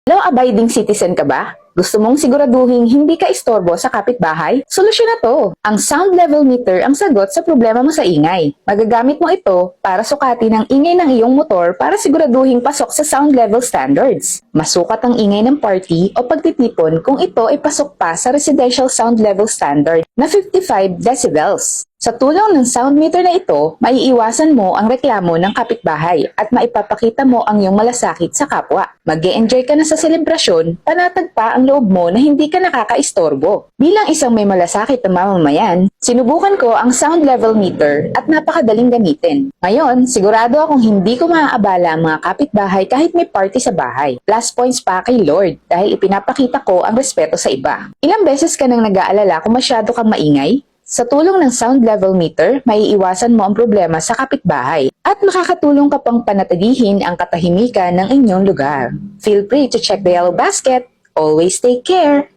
Law-abiding citizen ka ba? Gusto mong siguraduhin hindi ka istorbo sa kapitbahay? Solusyon na to! Ang sound level meter ang sagot sa problema mo sa ingay. Magagamit mo ito para sukatin ang ingay ng iyong motor para siguraduhin pasok sa sound level standards. Masukat ang ingay ng party o pagtitipon kung ito ay pasok pa sa residential sound level standard na 55 decibels. Sa tulong ng sound meter na ito, maiiwasan mo ang reklamo ng kapitbahay at maipapakita mo ang iyong malasakit sa kapwa. Mag-e-enjoy ka na sa selebrasyon, panatag pa ang loob mo na hindi ka nakakaistorbo. Bilang isang may malasakit na mamamayan, sinubukan ko ang sound level meter at napakadaling gamitin. Ngayon, sigurado akong hindi ko maaabala ang mga kapitbahay kahit may party sa bahay. Plus points pa kay Lord dahil ipinapakita ko ang respeto sa iba. Ilang beses ka nang nag-aalala kung masyado kang maingay? Sa tulong ng sound level meter, maiiwasan mo ang problema sa kapitbahay at makakatulong ka pang panatilihin ang katahimikan ng inyong lugar. Feel free to check the yellow basket. Always take care!